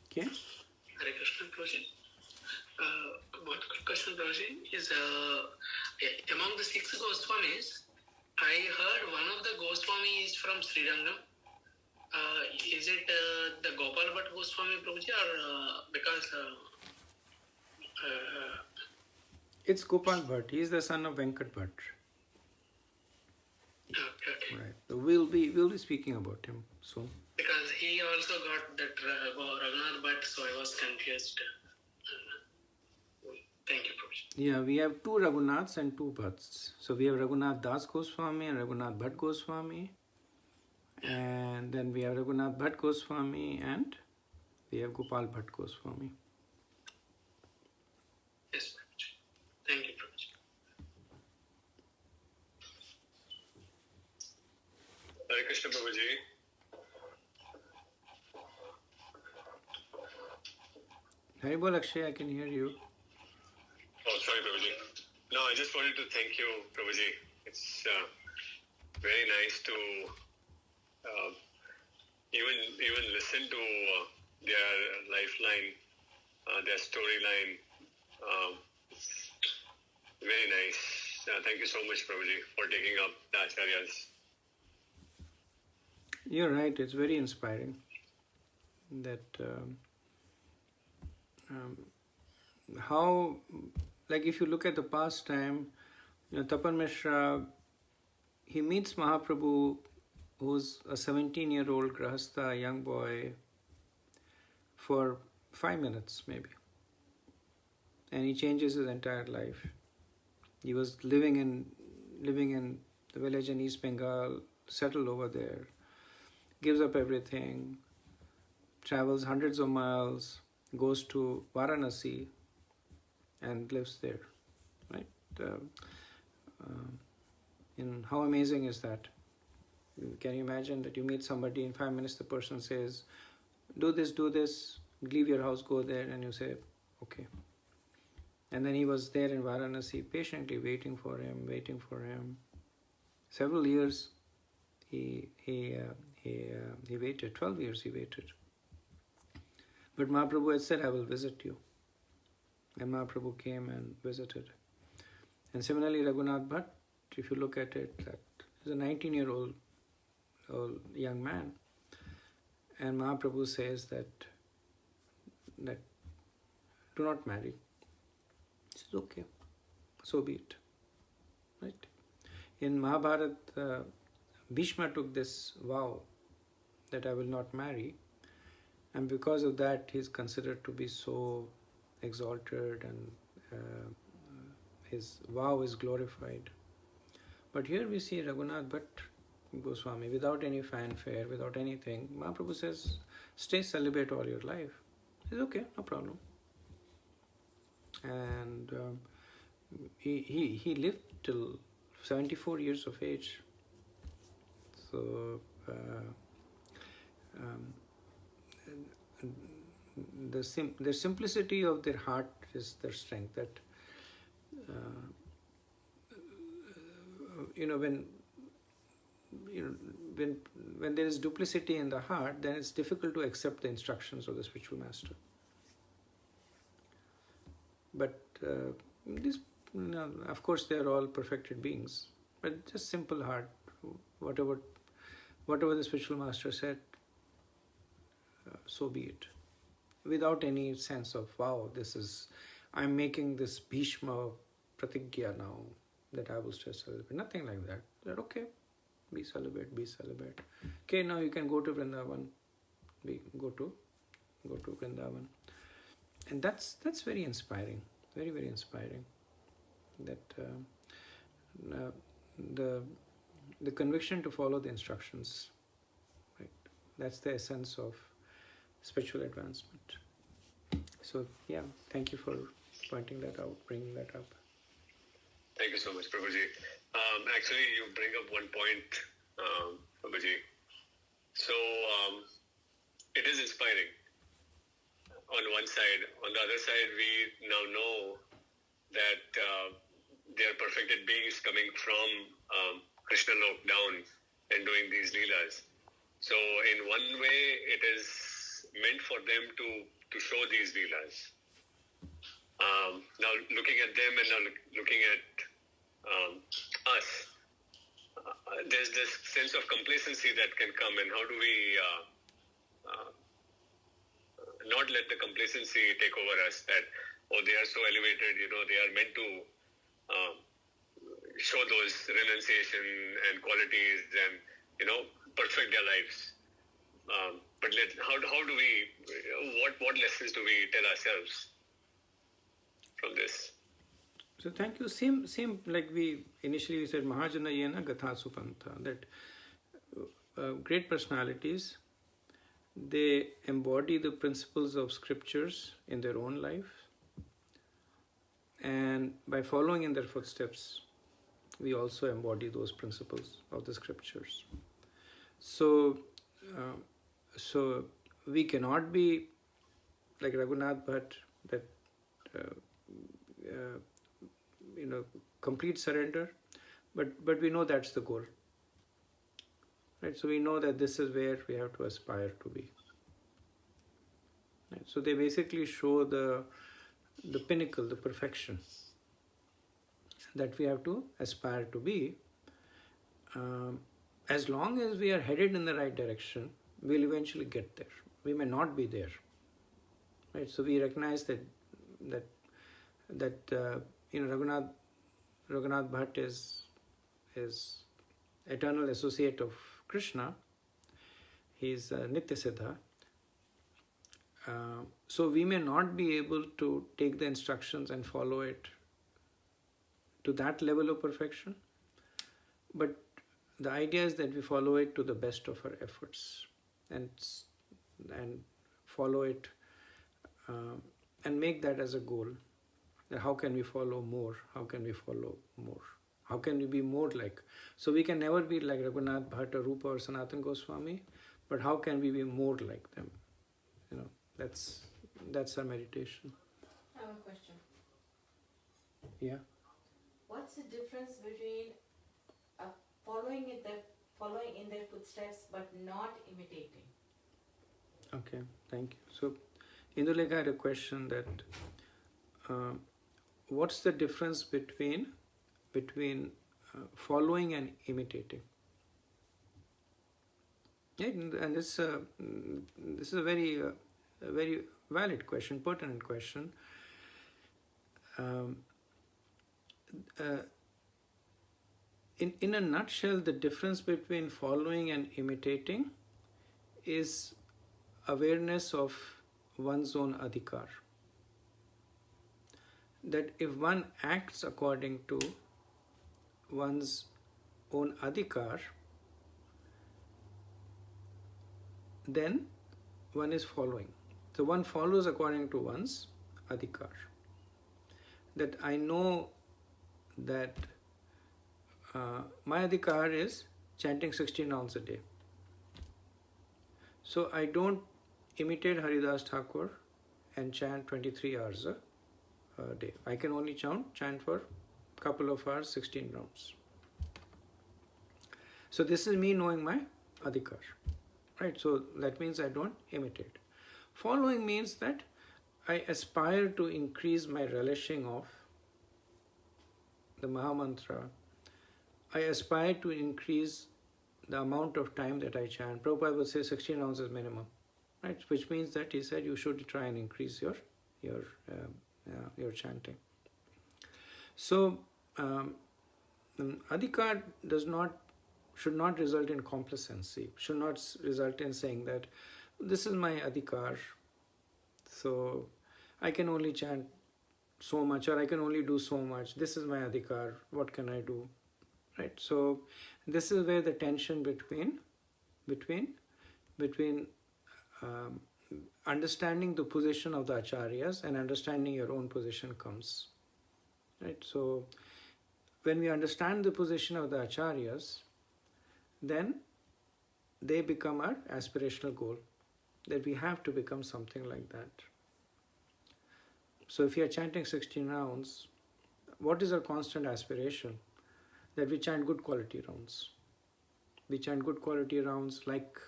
Okay. Hare Krishna Prabhuji. What question Prabhuji is among the 6 Goswamis, I heard one of the Goswami is from Srirangam. Is it the Gopal Bhatt Goswami Prabhuji or because It's Gopal Bhatt. He is the son of Venkat Bhatt. okay. Right. So we'll be speaking about him soon. Because he also got that Raghunath Bhatt, so I was confused. Thank you, Prabhuji. Yeah, we have two Raghunaths and two Bhatts. So we have Raghunath Das Goswami and Raghunath Bhatt Goswami. And then we have Raghunath Bhatt Goswami and we have Gopal Bhatt Goswami. Yes, Prabhuji. Thank you, Prabhuji. Hare Krishna Prabhuji. Haribol Akshay, I can hear you. Oh, sorry Prabhuji. No, I just wanted to thank you, Prabhuji. It's very nice to even listen to their lifeline, their storyline. Very nice. Thank you so much, Prabhuji, for taking up the Acharyas. You're right, it's very inspiring that how, like if you look at the past time, Tapan Mishra, he meets Mahaprabhu, who's a 17-year-old Grahastha, young boy, for 5 minutes maybe. And he changes his entire life. He was living in the village in East Bengal, settled over there, gives up everything, travels hundreds of miles, goes to Varanasi and lives there, right? How amazing is that? Can you imagine that you meet somebody in 5 minutes, the person says, do this, leave your house, go there, and you say, okay. And then he was there in Varanasi, patiently waiting for him. Several years he waited, 12 years he waited. But Mahaprabhu had said, I will visit you. And Mahaprabhu came and visited. And similarly, Raghunath Bhatt, if you look at it, that is a 19-year-old young man. And Mahaprabhu says that do not marry. He says, okay, so be it. Right? In Mahabharata, Bhishma took this vow that I will not marry. And because of that, he is considered to be so exalted and his vow is glorified. But here we see Raghunath Bhatt Goswami, without any fanfare, without anything, Mahaprabhu says, stay celibate all your life. He says, okay, no problem. And he lived till 74 years of age. So the simplicity of their heart is their strength. That when there is duplicity in the heart, then it's difficult to accept the instructions of the spiritual master. But of course, they are all perfected beings. But just simple heart, whatever the spiritual master said, so be it. Without any sense of, wow, I'm making this Bhishma Pratigya now, that I will stay celibate. Nothing like that. That okay, be celibate. Okay, now you can go to Vrindavan. Go to Vrindavan. And that's very inspiring, very, very inspiring. That the conviction to follow the instructions, right? That's the essence of spiritual advancement. So yeah, thank you for pointing that out, bringing that up. Thank you so much, Prabhuji. Actually, you bring up one point, Prabhuji. So it is inspiring on one side. On the other side, we now know that they are perfected beings coming from Krishna Lok down and doing these leelas. So in one way, it is meant for them to show these leelas. Now looking at them and now looking at us, there's this sense of complacency that can come, and how do we not let the complacency take over us, that, oh, they are so elevated, they are meant to show those renunciation and qualities and, perfect their lives. But how do we, what lessons do we tell ourselves from this? So thank you. Same like we initially said, Mahajana Yena Gatha Supanta, that great personalities, they embody the principles of scriptures in their own life, and by following in their footsteps, we also embody those principles of the scriptures. So we cannot be like Raghunath Bhatt, that complete surrender, but we know that's the goal, right? So we know that this is where we have to aspire to be. Right? So they basically show the pinnacle, the perfection that we have to aspire to be. As long as we are headed in the right direction, we'll eventually get there. We may not be there, right? So we recognize that Raghunath Bhatt is eternal associate of Krishna. He's Nitya Siddha. So we may not be able to take the instructions and follow it to that level of perfection, but the idea is that we follow it to the best of our efforts and follow it and make that as a goal. How can we follow more? How can we follow more? How can we be more like? So we can never be like Raghunath Bhatt or Rupa or Sanatana Goswami, but how can we be more like them? That's our meditation. I have a question. Yeah. What's the difference between following in their footsteps but not imitating? Okay, thank you. So, Indulekha had a question that what's the difference between following and imitating? Yeah, and this is a very valid question, pertinent question. In a nutshell, the difference between following and imitating is awareness of one's own adhikar. That if one acts according to one's own adhikar, then one is following. So one follows according to one's adhikar. That I know that my adhikar is chanting 16 rounds a day. So I don't imitate Haridas Thakur and chant 23 hours a day. I can only chant for a couple of hours, 16 rounds. So this is me knowing my adhikar, right? So that means I don't imitate. Following means that I aspire to increase my relishing of the Mahamantra. I aspire to increase the amount of time that I chant. Prabhupada would say 16 rounds is minimum, right? Which means that he said you should try and increase your chanting. So adhikar should not result in complacency. Should not result in saying that this is my adhikar, so I can only chant so much, or I can only do so much. This is my adhikar. What can I do? Right. So this is where the tension between understanding the position of the acharyas and understanding your own position comes. Right. So when we understand the position of the acharyas, then they become our aspirational goal, that we have to become something like that. So if you are chanting 16 rounds, what is our constant aspiration? That we chant good quality rounds. We chant good quality rounds like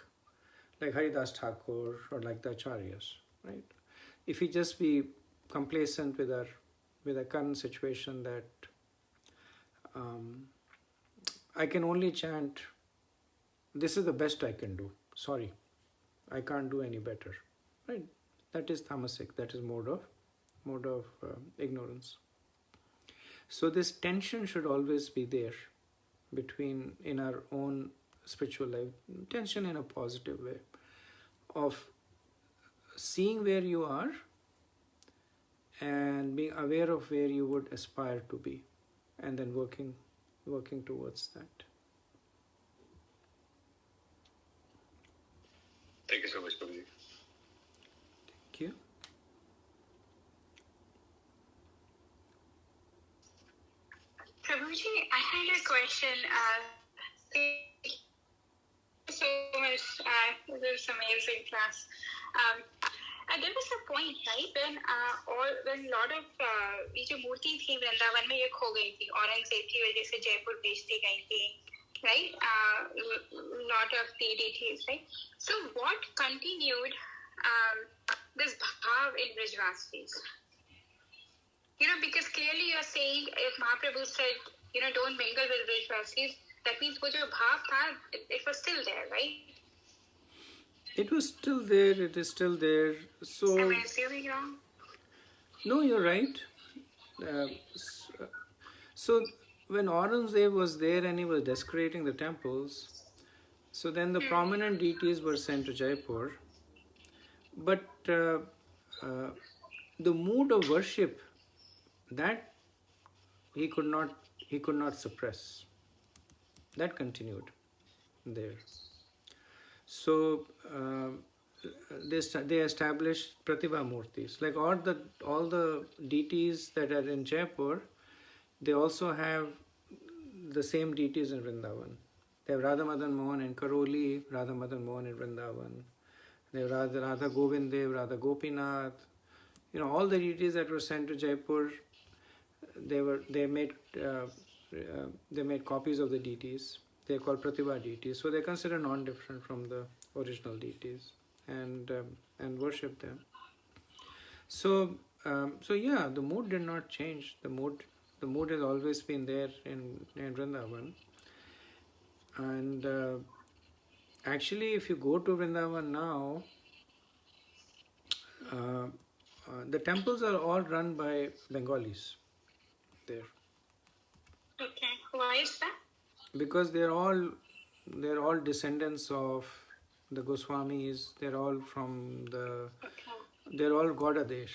Haridas Thakur or like the acharyas, right? If we just be complacent with our current situation, that I can only chant, this is the best I can do. Sorry, I can't do any better. Right? That is tamasic. That is mode of ignorance. So this tension should always be there between, in our own spiritual life, tension in a positive way, of seeing where you are and being aware of where you would aspire to be, and then working towards that. Thank you so much, Prabhuji. Thank you. Prabhuji, I had a question. Thank you so much. This is amazing class. There was a point, right, when a lot of ये जो मूर्ति थी वृंदावन में ये खो गई थी, औरंगजेब की वजह से जयपुर भेज दी गई थी, right? Lot of deities, right? So what continued this bhav in Brijvasis? Because clearly you're saying, if Mahaprabhu said, don't mingle with Brijvasis, that means wo jo bhav tha, it was still there, right? It was still there, it is still there. So, Am I assuming wrong? no, you're right. So when Aurangzeb was there and he was desecrating the temples, so then the prominent deities were sent to Jaipur. But the mood of worship, that he could not suppress. That continued there. So they established Pratibha Murtis. Like all the deities that are in Jaipur, they also have the same deities in Vrindavan. They have Radha Madan Mohan in Karoli, Radha Madan Mohan in Vrindavan. They have Radha Govindev, Radha Gopinath. All the deities that were sent to Jaipur, they made copies of the deities. They are called Pratibha deities. So they consider non-different from the original deities and worship them. So yeah, the mood did not change. The mood has always been there in Vrindavan. And actually, if you go to Vrindavan now, the temples are all run by Bengalis there. Okay, why is that? Because they're all descendants of the Goswamis. They're all from they're all Gaudadesh.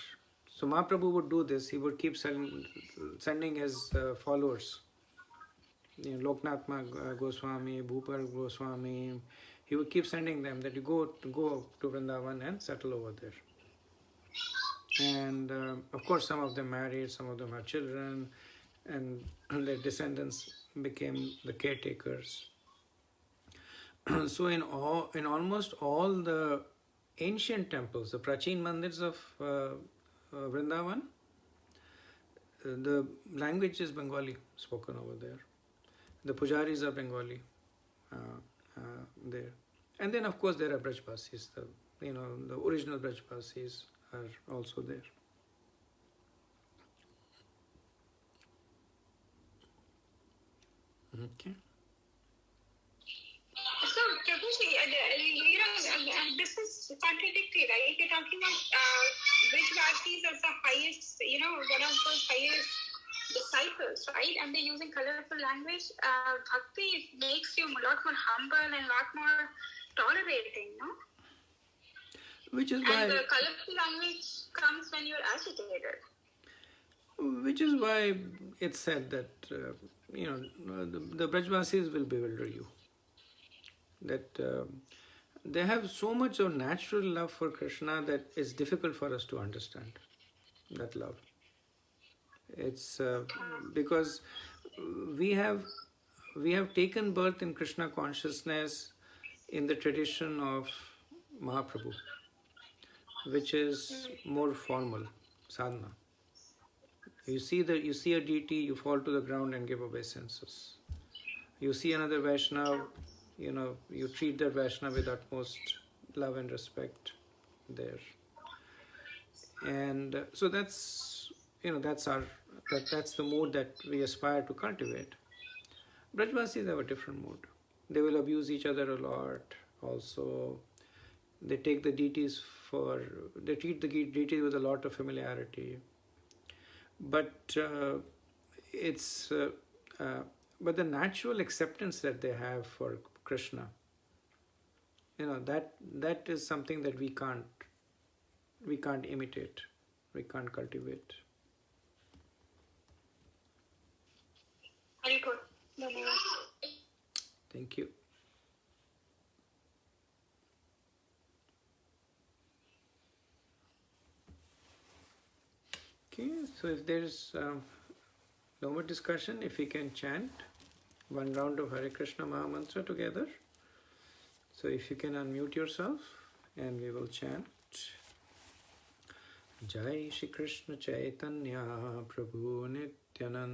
So Mahaprabhu would do this. He would keep sending his followers. Loknath Goswami, Bhupar Goswami. He would keep sending them that you go to Vrindavan and settle over there. And of course, some of them married, some of them have children, and their descendants became the caretakers. So in almost all the ancient temples, the Prachin Mandirs of Vrindavan, the language is Bengali spoken over there. The pujaris are Bengali there. And then of course there are Brajbasis, the original Brajbasis are also there. Okay. So, Prabhuji, this is contradictory, right? You're talking about Brijvasis as the highest, one of those highest disciples, right? And they're using colorful language. Bhakti makes you a lot more humble and a lot more tolerating, no? Which is why. And the colorful language comes when you're agitated. Which is why it's said that the Brajvasis will bewilder you. That they have so much of natural love for Krishna that it's difficult for us to understand that love. It's because we have taken birth in Krishna consciousness in the tradition of Mahaprabhu, which is more formal, sadhana. You see a deity, you fall to the ground and give obeisances. You see another Vaishnava, you treat that Vaishnava with utmost love and respect there. And so that's the mood that we aspire to cultivate. Brajvasis have a different mood. They will abuse each other a lot. Also, they take the deities they treat the deities with a lot of familiarity. But but the natural acceptance that they have for Krishna, that is something that we can't imitate, we can't cultivate. Haripur. Thank you. Okay, so if there's no more discussion, if we can chant one round of Hare Krishna Maha Mantra together. So if you can unmute yourself and we will chant. Jai Shri Krishna Chaitanya Prabhu Nityananda